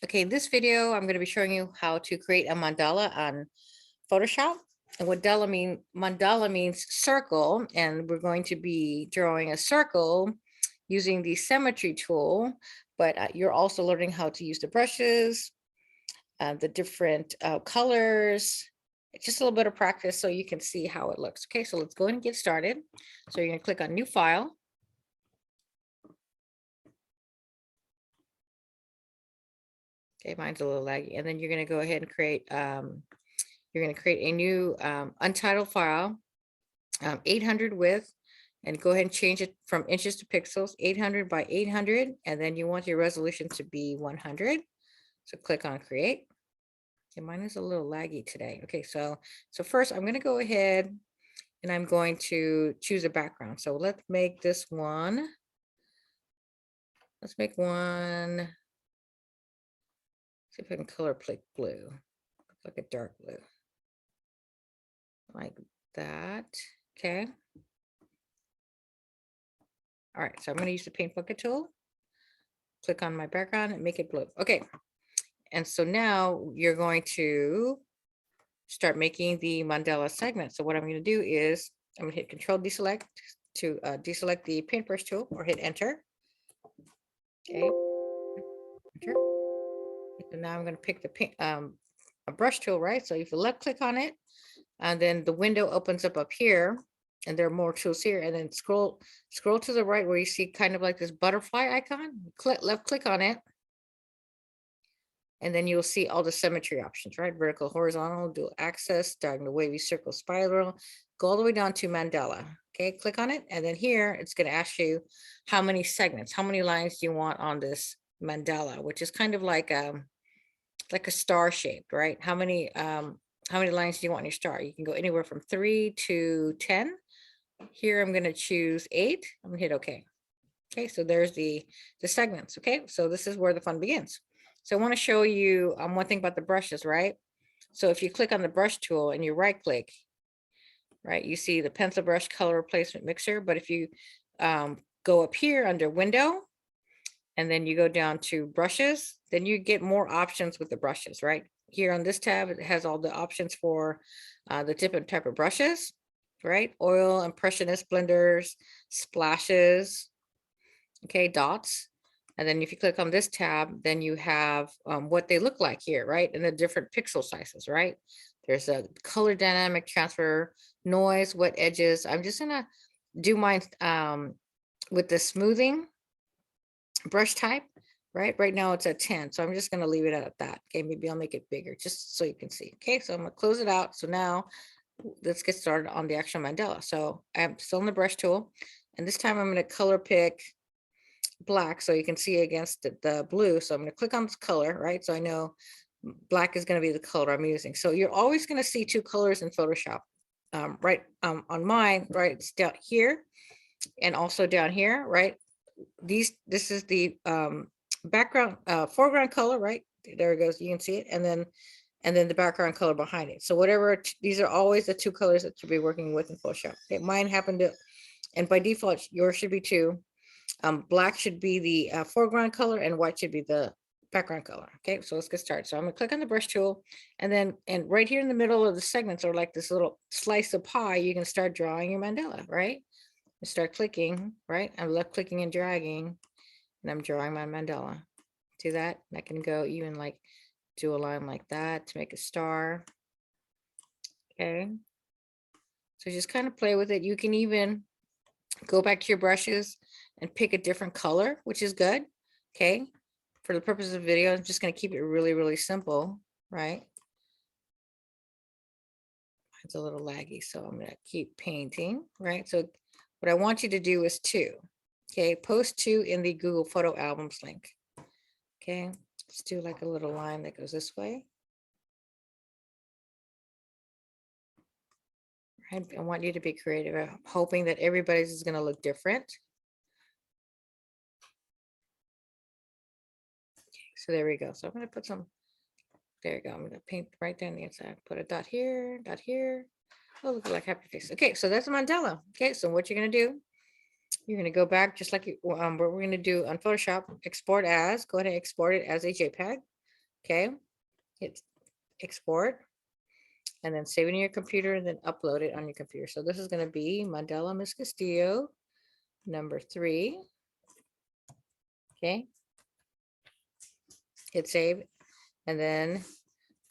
Okay, in this video, I'm going to be showing you how to create a mandala on Photoshop. And what mandala means circle, and we're going to be drawing a circle using the symmetry tool, but you're also learning how to use the brushes, the different colors, just a little bit of practice so you can see how it looks. Okay, so let's go ahead and get started. So you're going to click on New File. Okay, mine's a little laggy. And then you're going to go ahead and create, you're going to create a new untitled file, 800 width, and go ahead and change it from inches to pixels, 800 by 800. And then you want your resolution to be 100. So click on create. Okay, mine is a little laggy today. Okay, so first I'm going to go ahead and I'm going to choose a background. So let's make this one. Let's make one. See if I can color pick blue, like a dark blue, like that. Okay. All right, so I'm going to use the paint bucket tool. Click on my background and make it blue. Okay. And so now you're going to start making the mandala segment. So what I'm going to do is I'm going to hit Control deselect to deselect the paintbrush tool, or hit enter. Okay. Enter. And now I'm going to pick the paint, a brush tool, right? So if you left click on it, and then the window opens up here, and there are more tools here, and then scroll to the right where you see kind of like this butterfly icon. Left click on it, and then you'll see all the symmetry options, right? Vertical, horizontal, dual axis, diagonal, wavy, circle, spiral, go all the way down to mandala. Okay, click on it, and then here it's going to ask you how many segments, how many lines do you want on this mandala, which is kind of like a star shaped, right? How many lines do you want in your star? You can go anywhere from 3 to 10. Here I'm going to choose 8. I'm going to hit OK. Okay, so there's the segments. Okay, so this is where the fun begins. So I want to show you one thing about the brushes, right? So if you click on the brush tool and you right click, right, you see the pencil brush color replacement mixer. But if you go up here under window, and then you go down to brushes, then you get more options with the brushes, right? Here on this tab, it has all the options for the different type of brushes, right? Oil, impressionist, blenders, splashes, okay, dots. And then if you click on this tab, then you have what they look like here, right? And the different pixel sizes, right? There's a color dynamic transfer, noise, wet edges. I'm just gonna do mine with the smoothing brush type, right? Right now it's at 10, so I'm just going to leave it at that. Okay, maybe I'll make it bigger just so you can see. Okay, so I'm going to close it out. So now let's get started on the actual mandala. So I'm still in the brush tool, and this time I'm going to color pick black so you can see against the blue. So I'm going to click on this color, right? So I know black is going to be the color I'm using. So you're always going to see two colors in Photoshop, right? On mine, right? It's down here and also down here, right? This is the background foreground color, right? There it goes, you can see it, and then the background color behind it. So whatever, these are always the two colors that you'll be working with in Photoshop. Okay, mine happened to, and by default yours should be two. Black should be the foreground color and white should be the background color. Okay, so let's get started. So I'm gonna click on the brush tool, and right here in the middle of the segments, or like this little slice of pie, you can start drawing your mandala, right? Start clicking, right? I'm left clicking and dragging, and I'm drawing my mandala. Do that, and I can go even like do a line like that to make a star. Okay, so just kind of play with it. You can even go back to your brushes and pick a different color, which is good. Okay, for the purpose of the video, I'm just going to keep it really, really simple, right? It's a little laggy, so I'm going to keep painting, right? So what I want you to do is 2. Okay, post 2 in the Google Photo Albums link. Okay, let's do like a little line that goes this way. Right, I want you to be creative. I'm hoping that everybody's is going to look different. Okay, so there we go. So I'm going to put some, there you go. I'm going to paint right down the inside. Put a dot here, dot here. Oh, look like happy face. Okay, so that's a mandala. Okay, so what you're going to do, you're going to go back just like what we're going to do on Photoshop, export as, go ahead and export it as a JPEG. Okay, hit export, and then save it in your computer and then upload it on your computer. So this is going to be Mandala Miss Castillo #3. Okay, hit save, and then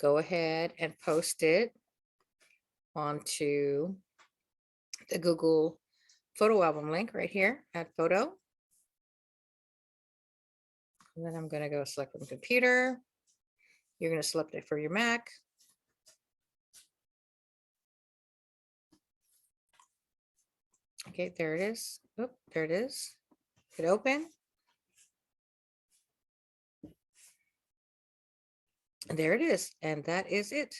go ahead and post it onto the Google photo album link right here, add photo. And then I'm going to go select from computer. You're going to select it for your Mac. Okay, there it is. Oop, there it is. Hit open. And there it is. And that is it.